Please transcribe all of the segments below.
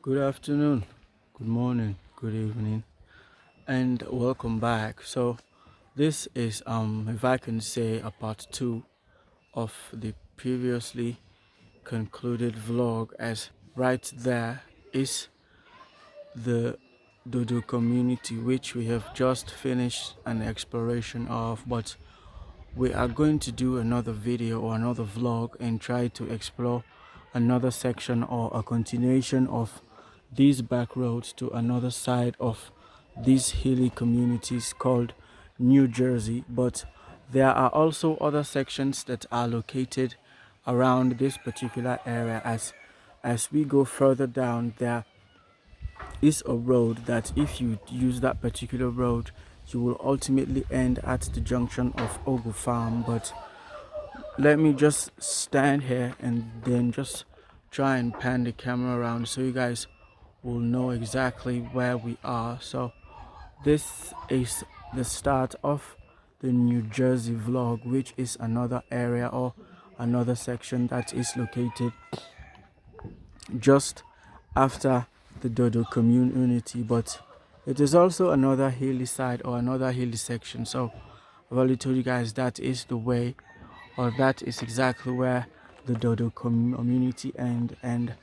Good afternoon, good morning, good evening, and welcome back. So this is if I can say a part 2 of the previously concluded vlog, as right there is the Dodo community which we have just finished an exploration of, but we are going to do another video or another vlog and try to explore another section or a continuation of these back roads to another side of these hilly communities called New Jersey. But there are also other sections that are located around this particular area. As we go further down, there is a road that if you use that particular road, you will ultimately end at the junction of Ogu Farm. But let me just stand here and then just try and pan the camera around so you guys will know exactly where we are. So this is the start of the New Jersey vlog, which is another area or another section that is located just after the Dodo community, but it is also another hilly side or another hilly section. So I've already told you guys that is the way, or that is exactly where the Dodo community and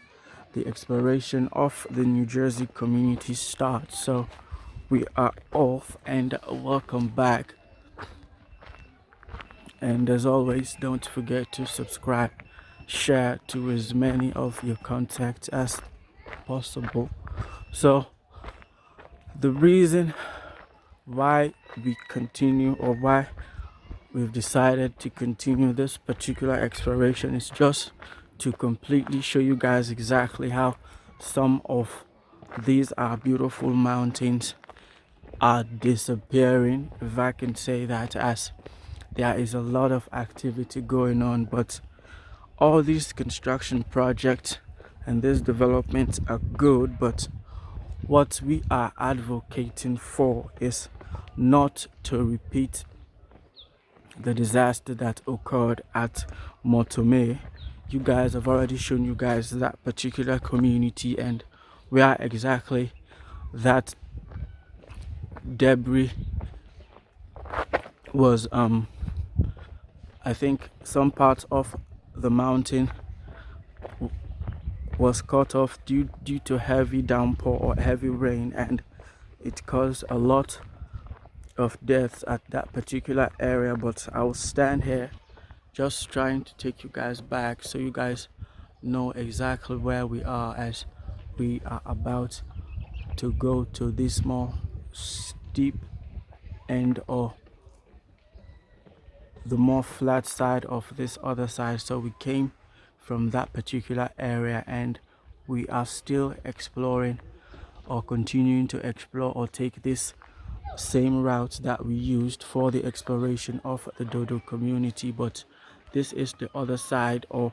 the exploration of the New Jersey community starts. So we are off and welcome back. And as always, don't forget to subscribe, share to as many of your contacts as possible. So the reason why we continue, or why we've decided to continue this particular exploration, is just to completely show you guys exactly how some of these are beautiful mountains are disappearing, if I can say that, as there is a lot of activity going on. But all these construction projects and these developments are good, but what we are advocating for is not to repeat the disaster that occurred at Motome. You guys have already shown you guys that particular community and where exactly that debris was. I think some part of the mountain was cut off due to heavy downpour or heavy rain, and it caused a lot of deaths at that particular area. But I'll stand here just trying to take you guys back so you guys know exactly where we are, as we are about to go to this more steep end or the more flat side of this other side. So we came from that particular area and we are still exploring or continuing to explore or take this same route that we used for the exploration of the Dodo community. But this is the other side, or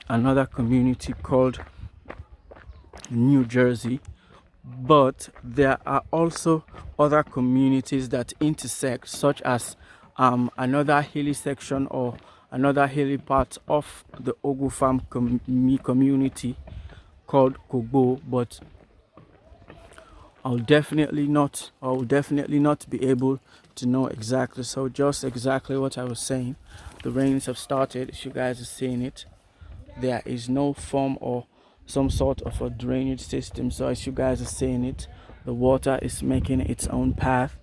another community called New Jersey. But there are also other communities that intersect, such as another hilly section or another hilly part of the Ogu Farm community called Kobo. But I'll definitely not be able to know exactly. So just exactly what I was saying, the rains have started, as you guys are seeing it. There is no form or some sort of a drainage system, so as you guys are seeing it, the water is making its own path,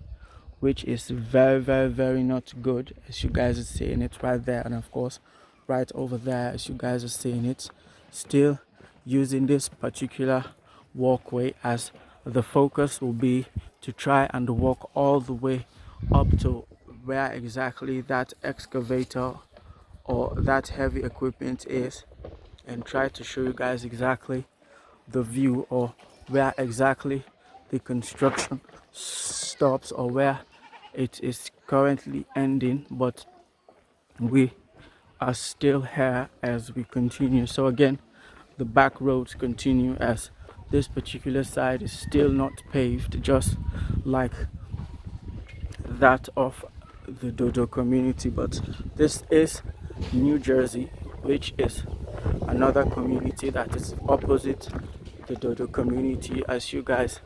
which is very not good, as you guys are seeing it right there, and of course right over there, as you guys are seeing it. Still using this particular walkway, as the focus will be to try and walk all the way up to where exactly that excavator or that heavy equipment is, and try to show you guys exactly the view, or where exactly the construction stops, or where it is currently ending. But we are still here as we continue. So again, the back roads continue, as this particular side is still not paved, just like that of the Dodo community. But this is New Jersey, which is another community that is opposite the Dodo community, as you guys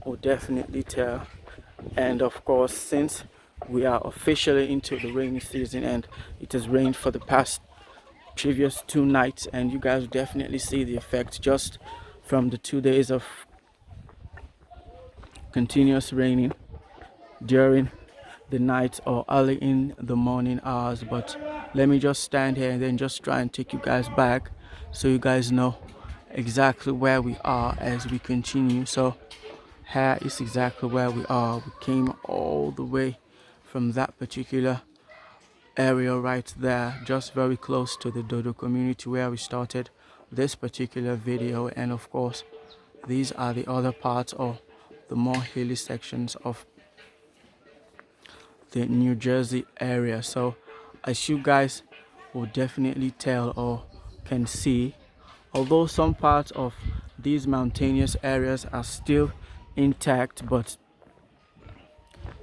will definitely tell. And of course, since we are officially into the rainy season and it has rained for the past previous 2 nights, and you guys will definitely see the effect just from the 2 days of continuous raining during the night or early in the morning hours. But let me just stand here and then just try and take you guys back so you guys know exactly where we are as we continue. So here is exactly where we are. We came all the way from that particular area right there, just very close to the Dodo community where we started this particular video. And of course, these are the other parts or the more hilly sections of the New Jersey area. So as you guys will definitely tell or can see, although some parts of these mountainous areas are still intact, but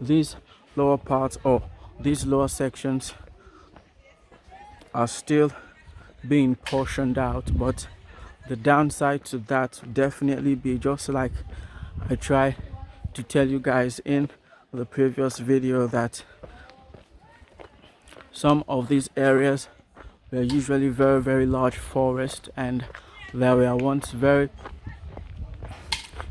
these lower parts or these lower sections are still being portioned out. But the downside to that would definitely be, just like I tried to tell you guys in the previous video, that some of these areas were usually very large forests, and there were once very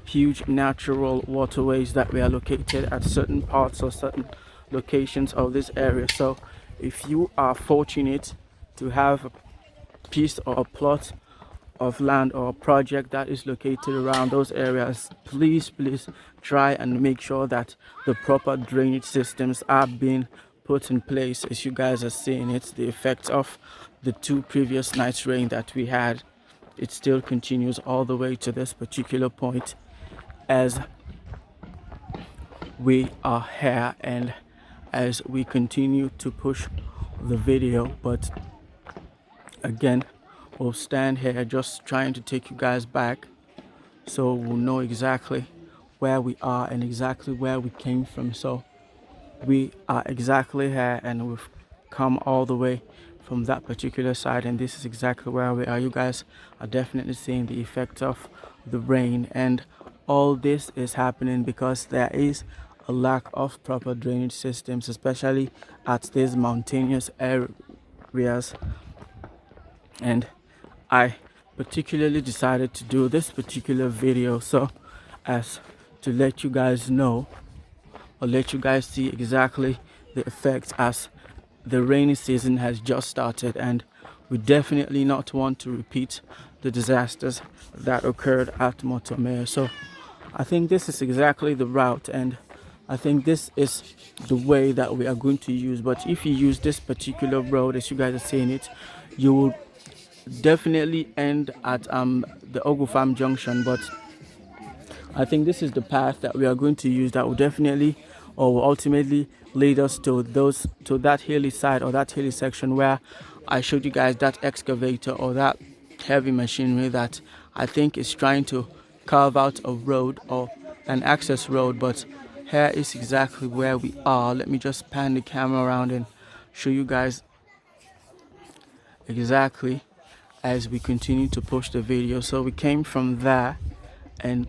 huge natural waterways that were located at certain parts or certain locations of this area. So if you are fortunate to have a piece or a plot of land or a project that is located around those areas, please try and make sure that the proper drainage systems are being put in place. As you guys are seeing, it's the effect of the 2 previous nights rain that we had. It still continues all the way to this particular point as we are here and as we continue to push the video. But again, we'll stand here just trying to take you guys back so we'll know exactly where we are and exactly where we came from. So we are exactly here and we've come all the way from that particular side, and this is exactly where we are. You guys are definitely seeing the effect of the rain, and all this is happening because there is a lack of proper drainage systems, especially at these mountainous areas. And I particularly decided to do this particular video so as to let you guys know or let you guys see exactly the effects, as the rainy season has just started and we definitely not want to repeat the disasters that occurred at Motomea. So I think this is exactly the route, and I think this is the way that we are going to use. But if you use this particular road, as you guys are saying it, you will definitely end at the Ogu Farm Junction. But I think this is the path that we are going to use that will definitely or will ultimately lead us to that hilly side or that hilly section where I showed you guys that excavator or that heavy machinery that I think is trying to carve out a road or an access road. But here is exactly where we are. Let me just pan the camera around and show you guys exactly as we continue to push the video. So we came from there, and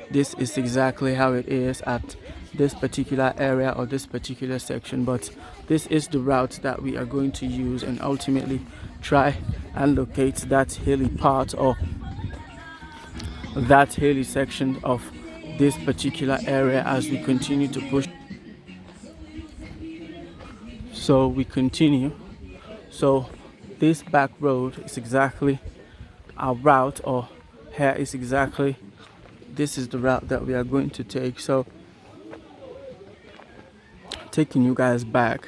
this is exactly how it is at this particular area or this particular section. But this is the route that we are going to use and ultimately try and locate that hilly part or that hilly section of this particular area as we continue to push. So we continue. So this back road is exactly our route, or here is exactly, this is the route that we are going to take. So taking you guys back,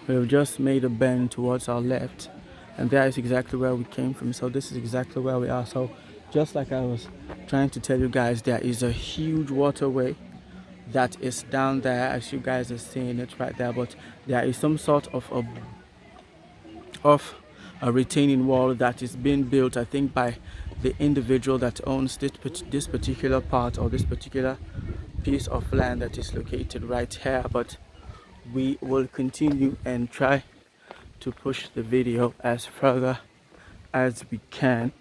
we've just made a bend towards our left, and that is exactly where we came from. So this is exactly where we are. So just like I was trying to tell you guys, there is a huge waterway that is down there, as you guys are seeing it right there. But there is some sort of a retaining wall that is being built, I think, by the individual that owns this particular part or this particular piece of land that is located right here. But we will continue and try to push the video as further as we can.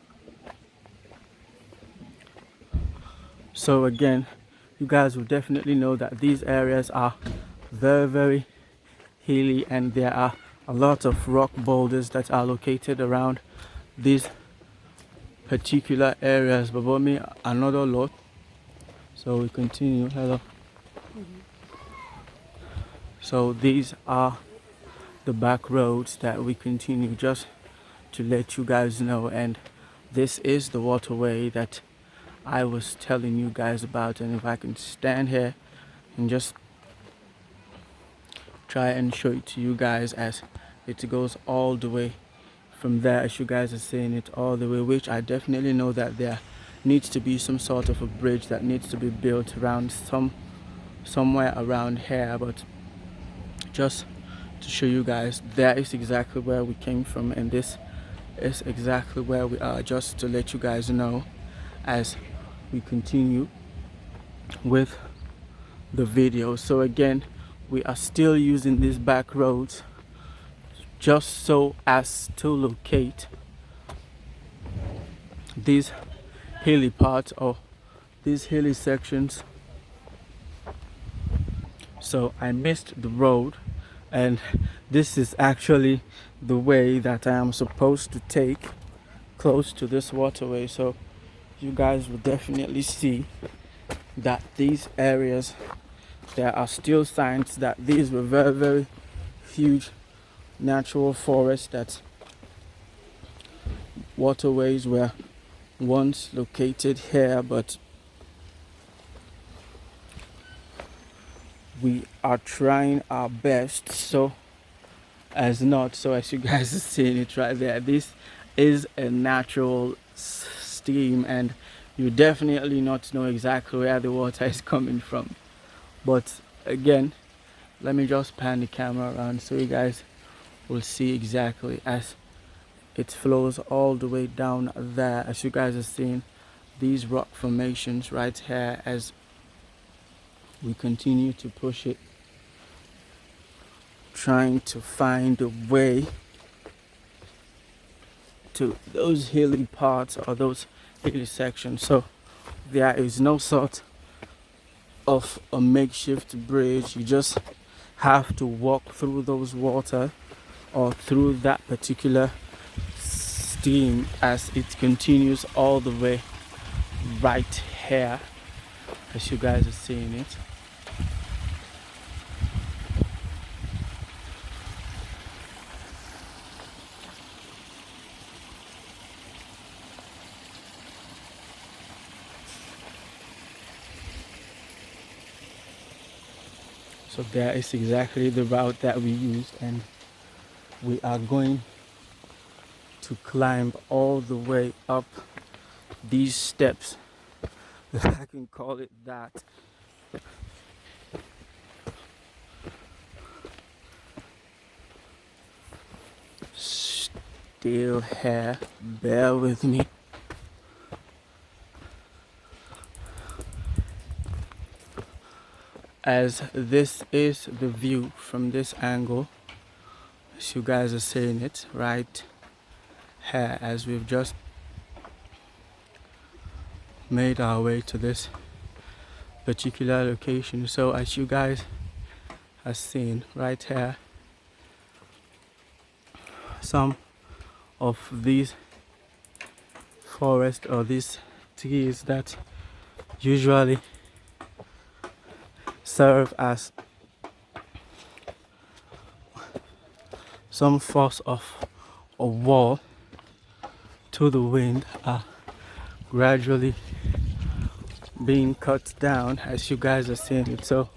So again, you guys will definitely know that these areas are very hilly, and there are a lot of rock boulders that are located around these particular areas. But me another lot. So we continue. Hello. So these are the back roads that we continue, just to let you guys know. And this is the waterway that I was telling you guys about. And if I can stand here and just try and show it to you guys, as it goes all the way from there, as you guys are seeing it all the way, which I definitely know that there needs to be some sort of a bridge that needs to be built around somewhere around here. But just to show you guys, that is exactly where we came from, and this is exactly where we are, just to let you guys know as we continue with the video. So again, we are still using these back roads just so as to locate these hilly parts or these hilly sections. So I missed the road, and this is actually the way that I am supposed to take close to this waterway. So you guys will definitely see that these areas, there are still signs that these were very huge natural forests, that waterways were once located here. But we are trying our best so as not. So as you guys are seeing it right there, this is a natural stream, and you definitely not know exactly where the water is coming from. But again, let me just pan the camera around so you guys will see exactly as it flows all the way down there. As you guys are seeing these rock formations right here, as we continue to push it, trying to find a way to those hilly parts or those hilly sections. So there is no sort of a makeshift bridge. You just have to walk through those water or through that particular stream as it continues all the way right here, as you guys are seeing it. So there is exactly the route that we used, and we are going to climb all the way up these steps, if I can call it that. Still here, bear with me. As this is the view from this angle, as you guys are seeing it right here, as we've just made our way to this particular location. So as you guys have seen right here, some of these forests or these trees that usually serve as some force of a wall to the wind are gradually being cut down, as you guys are seeing it. So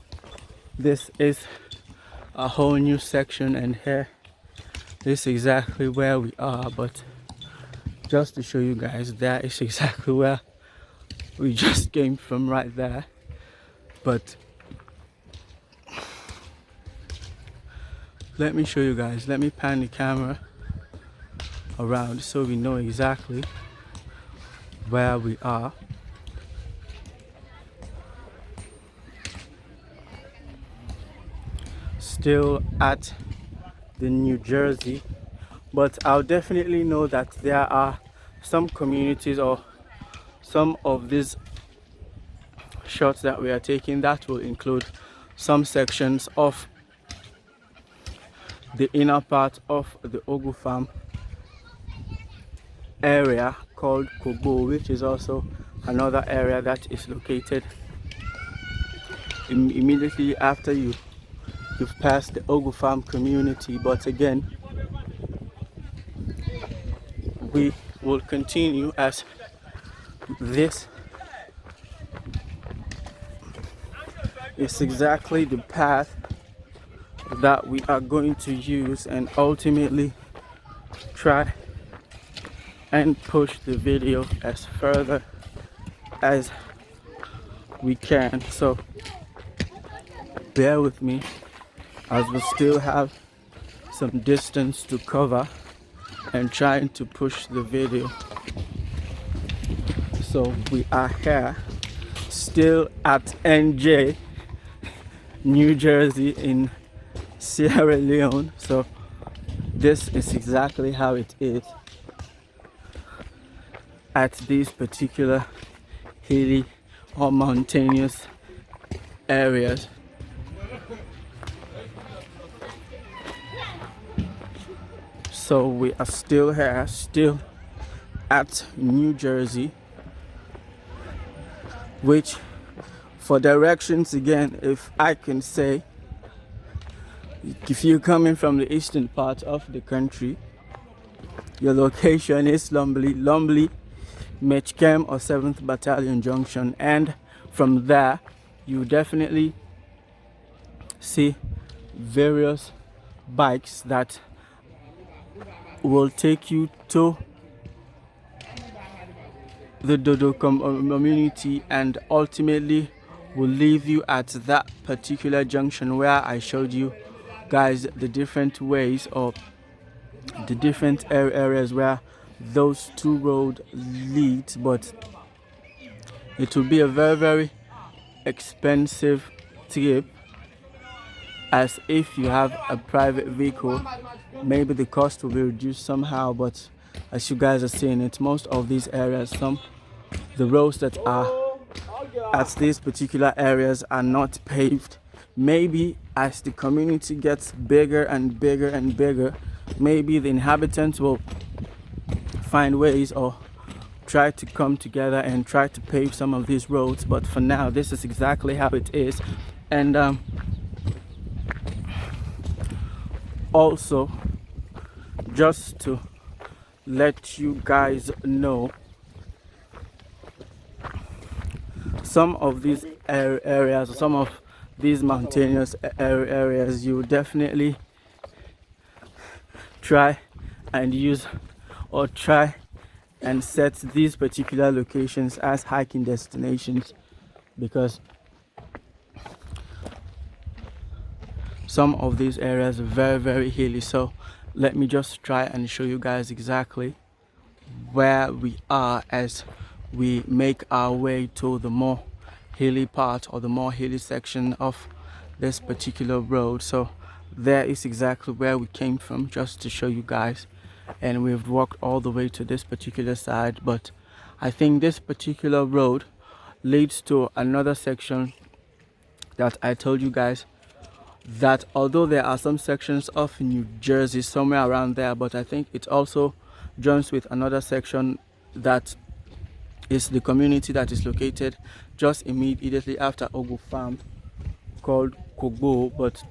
this is a whole new section, and here this is exactly where we are. But just to show you guys, that is exactly where we just came from right there. But let me show you guys, let me pan the camera around so we know exactly where we are. Still at the New Jersey, but I'll definitely know that there are some communities or some of these shots that we are taking, that will include some sections of the inner part of the Ogu farm area called Kogo, which is also another area that is located immediately after you've passed the Ogu farm community. But again, we will continue, as this is exactly the path that we are going to use and ultimately try and push the video as further as we can. So bear with me as we still have some distance to cover and trying to push the video. So we are here still at NJ, New Jersey in Sierra Leone. So this is exactly how it is at these particular hilly or mountainous areas. So we are still here, still at New Jersey, which for directions, again, if I can say, if you're coming from the eastern part of the country, your location is Lumbly, Mechkem or 7th Battalion Junction, and from there you definitely see various bikes that will take you to the Dodo community and ultimately will leave you at that particular junction where I showed you guys the different ways or the different areas where those two roads lead. But it will be a very expensive trip, as if you have a private vehicle, maybe the cost will be reduced somehow. But as you guys are seeing it, most of these areas, the roads that are at these particular areas are not paved. Maybe as the community gets bigger and bigger, maybe the inhabitants will find ways or try to come together and try to pave some of these roads. But for now, this is exactly how it is. And also, just to let you guys know, some of these areas, some of these mountainous areas, you definitely try and use or try and set these particular locations as hiking destinations, because some of these areas are very hilly. So let me just try and show you guys exactly where we are as we make our way to the more hilly part or the more hilly section of this particular road. So there is exactly where we came from, just to show you guys, and we've walked all the way to this particular side. But I think this particular road leads to another section that I told you guys, that although there are some sections of New Jersey somewhere around there, but I think it also joins with another section that is the community that is located just immediately after Ogu Farm called Kogo. But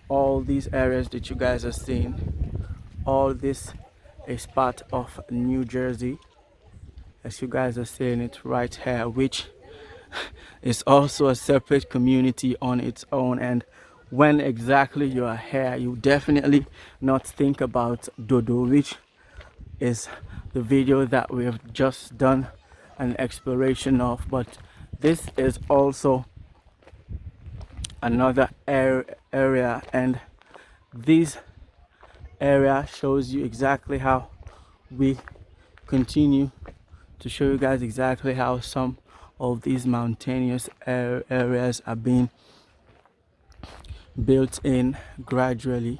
all these areas that you guys are seeing, all this is part of New Jersey, as you guys are seeing it right here, which is also a separate community on its own. And when exactly you are here, you definitely not think about Dodo, which is the video that we have just done an exploration of. But this is also another area, and this area shows you exactly how we continue to show you guys exactly how some of these mountainous areas are being built in gradually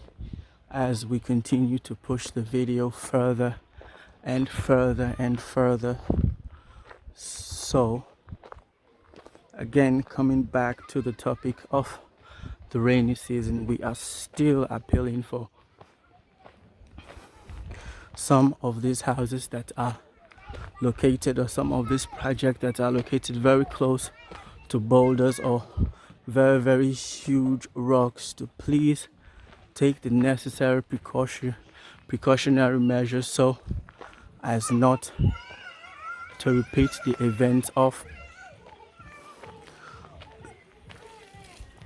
as we continue to push the video further and further. So Again, coming back to the topic of the rainy season, we are still appealing for some of these houses that are located, or some of these projects that are located very close to boulders or very huge rocks, to please take the necessary precautionary measures so as not to repeat the events of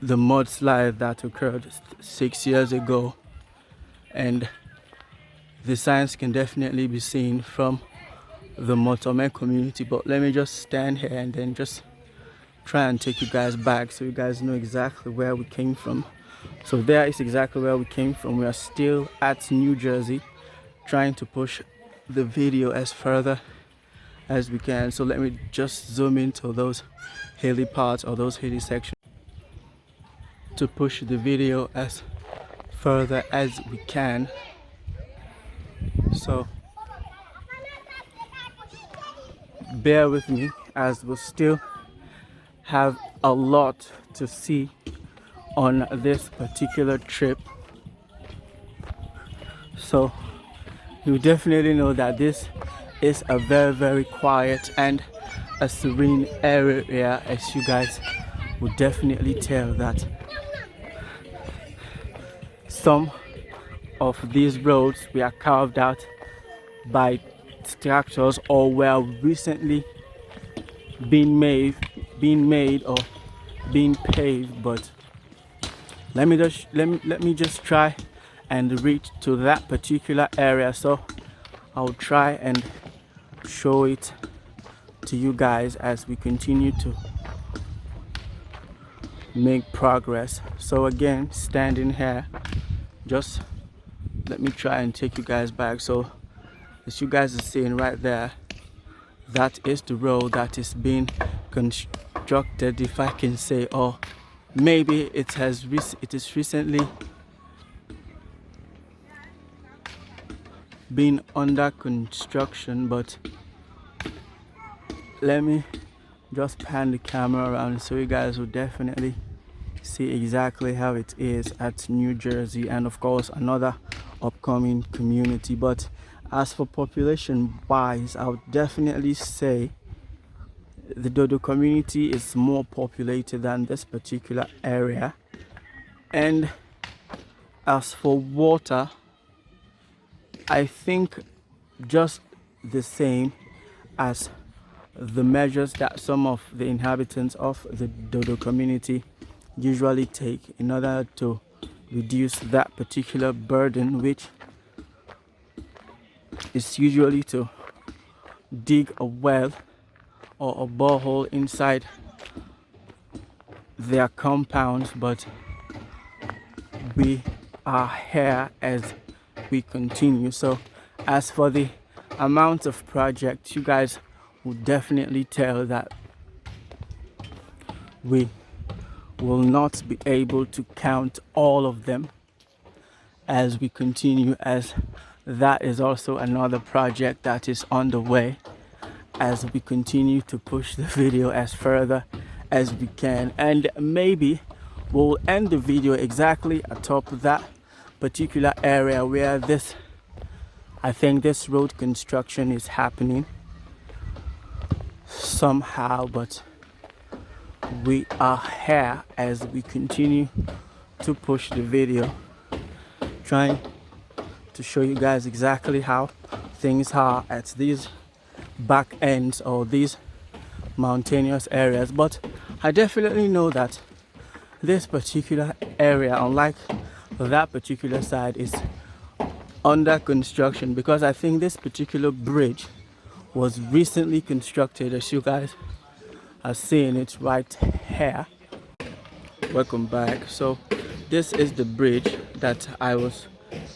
the mudslide that occurred 6 years ago. And the signs can definitely be seen from the Motome community. But let me just stand here and then just try and take you guys back so you guys know exactly where we came from. So there is exactly where we came from. We are still at New Jersey, trying to push the video as further as we can. So let me just zoom into those hilly parts or those hilly sections to push the video as further as we can. So bear with me as we still have a lot to see on this particular trip. So you definitely know that this is a very quiet and a serene area, as you guys would definitely tell that some of these roads were carved out by structures or were recently being made or being paved. But let me just try and reach to that particular area, so I'll try and show it to you guys as we continue to make progress. So again, standing here, just let me try and take you guys back. So as you guys are seeing right there, that is the road that is being constructed, if I can say, or maybe it is recently been under construction. But let me just pan the camera around so you guys will definitely see exactly how it is at New Jersey, and of course another upcoming community. But as for population wise, I would definitely say the Dodo community is more populated than this particular area. And as for water, I think just the same as the measures that some of the inhabitants of the Dodo community usually take in order to reduce that particular burden, which is usually to dig a well or a borehole inside their compounds. But we are here as we continue. So as for the amount of projects, you guys will definitely tell that we will not be able to count all of them as we continue, as that is also another project that is on the way, as we continue to push the video as further as we can. And maybe we'll end the video exactly atop that particular area where I think this road construction is happening somehow. But we are here as we continue to push the video, trying to show you guys exactly how things are at these back ends or these mountainous areas. But I definitely know that this particular area, unlike that particular side, is under construction, because I think this particular bridge was recently constructed, as you guys are seeing it right here. Welcome back. So this is the bridge that I was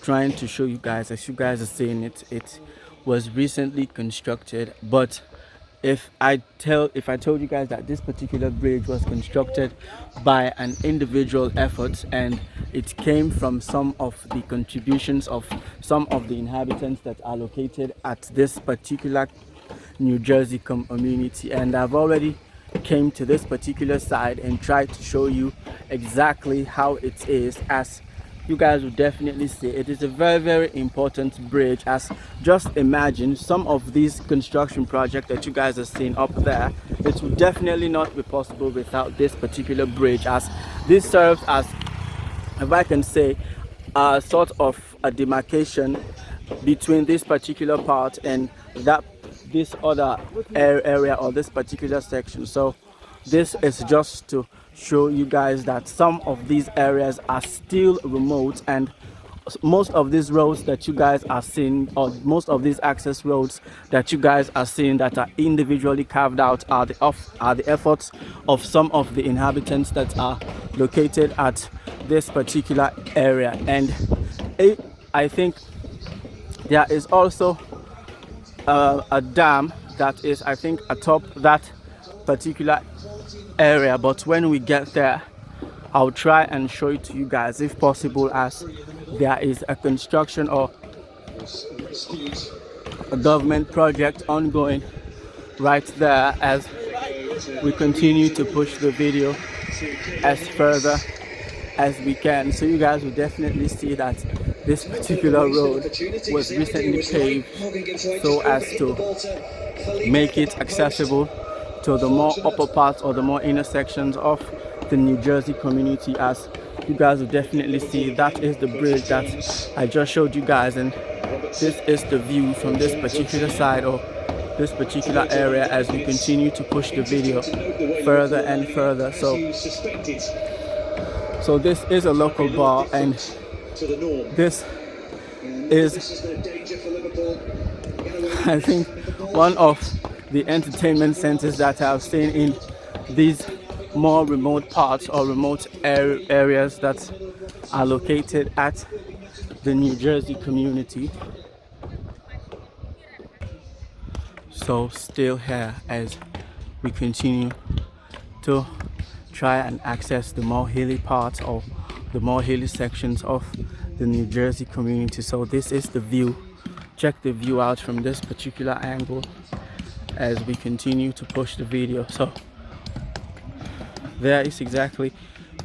trying to show you guys. As you guys are seeing it, it was recently constructed. But if I told you guys that this particular bridge was constructed by an individual effort, and it came from some of the contributions of some of the inhabitants that are located at this particular New Jersey community, and I've already came to this particular side and tried to show you exactly how it is. As you guys will definitely see, it is a very important bridge. As just imagine some of these construction projects that you guys are seeing up there, it will definitely not be possible without this particular bridge, as this serves as, if I can say, a sort of a demarcation between this particular part and this other area or this particular section. So this is just to show you guys that some of these areas are still remote, and most of these roads that you guys are seeing, or most of these access roads that you guys are seeing that are individually carved out, are the efforts of some of the inhabitants that are located at this particular area. And I think there is also a dam that is, I think, atop that particular area, but when we get there I'll try and show it to you guys if possible, as there is a construction or a government project ongoing right there as we continue to push the video as further as we can. So you guys will definitely see that this particular road was recently paved so as to make it accessible to the more upper parts or the more intersections of the New Jersey community. As you guys will definitely see, that is the bridge that I just showed you guys, and this is the view from this particular side or this particular area as we continue to push the video further and further. So this is a local bar, and this is, I think, one of the entertainment centers that I've seen in these more remote parts or remote areas that are located at the New Jersey community. So still here as we continue to try and access the more hilly parts or the more hilly sections of the New Jersey community. So this is the view. Check the view out from this particular angle as we continue to push the video. So there is exactly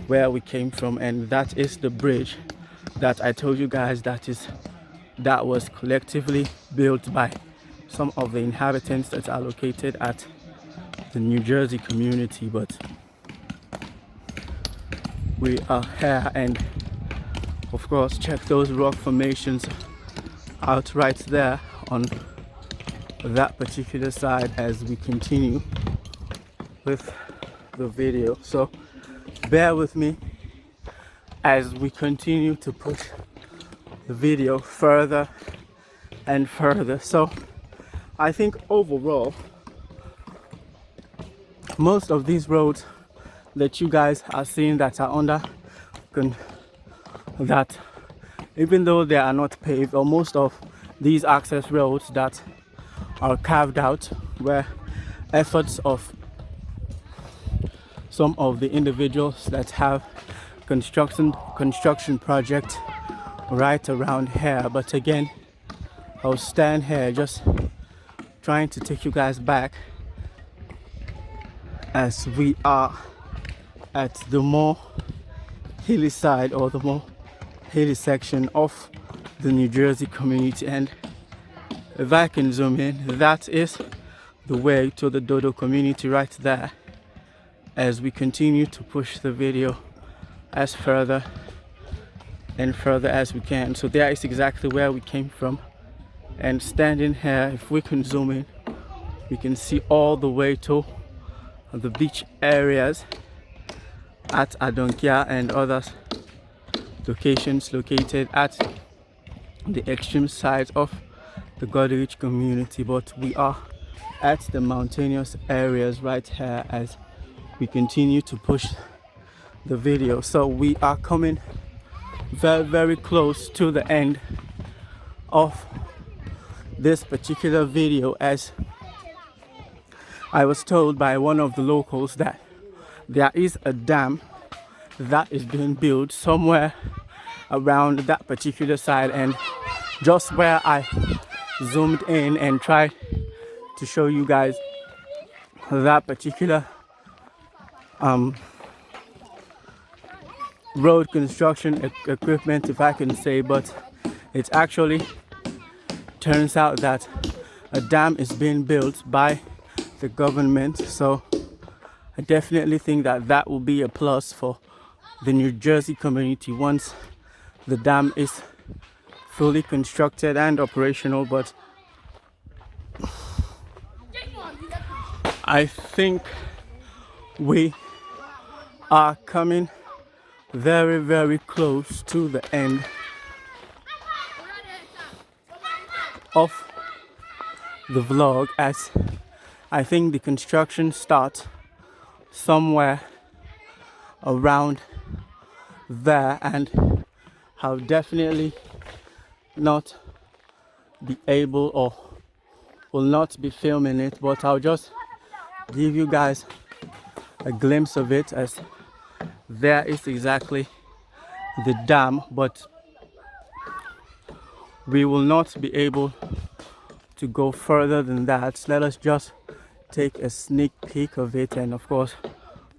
where we came from, and that is the bridge that I told you guys that was collectively built by some of the inhabitants that are located at the New Jersey community. But we are here, and of course check those rock formations out right there on that particular side as we continue with the video. So bear with me as we continue to push the video further and further. So I think overall most of these roads that you guys are seeing that are under that, even though they are not paved, or most of these access roads that are carved out were efforts of some of the individuals that have construction project right around here. But again, I'll stand here just trying to take you guys back as we are at the more hilly side or the more hilly section of the New Jersey community. And if I can zoom in, that is the way to the Dodo community right there as we continue to push the video as further and further as we can. So there is exactly where we came from, and standing here, if we can zoom in, we can see all the way to the beach areas at Adonkia and other locations located at the extreme sides of the Goderich community. But we are at the mountainous areas right here as we continue to push the video. So we are coming very close to the end of this particular video, as I was told by one of the locals that there is a dam that is being built somewhere around that particular side. And just where I zoomed in and tried to show you guys that particular road construction equipment, if I can say, but it actually turns out that a dam is being built by the government. So I definitely think that that will be a plus for the New Jersey community once the dam is fully constructed and operational. But I think we are coming very, very close to the end of the vlog, as I think the construction starts somewhere around there, and I'll definitely not be able or will not be filming it, but I'll just give you guys a glimpse of it, as there is exactly the dam, but we will not be able to go further than that. Let us just take a sneak peek of it, and of course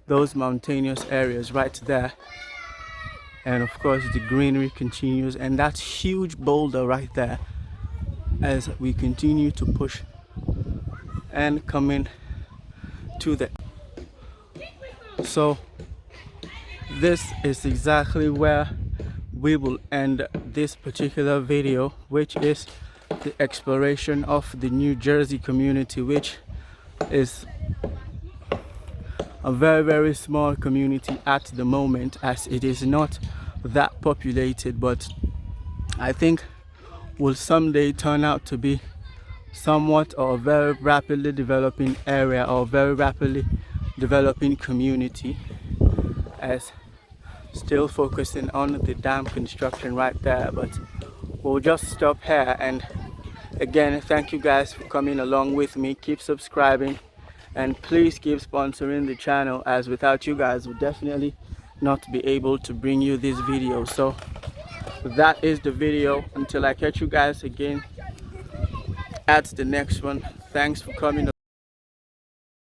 those mountainous areas right there, and of course the greenery continues, and that huge boulder right there as we continue to push and coming to the. So this is exactly where we will end this particular video, which is the exploration of the New Jersey community, which is a very, very small community at the moment, as it is not that populated, but I think will someday turn out to be somewhat or a very rapidly developing area, or very rapidly developing community, as still focusing on the dam construction right there. But we'll just stop here, and again, thank you guys for coming along with me. Keep subscribing and please keep sponsoring the channel, as without you guys we'll definitely not be able to bring you this video. So that is the video. Until I catch you guys again at the next one, thanks for coming.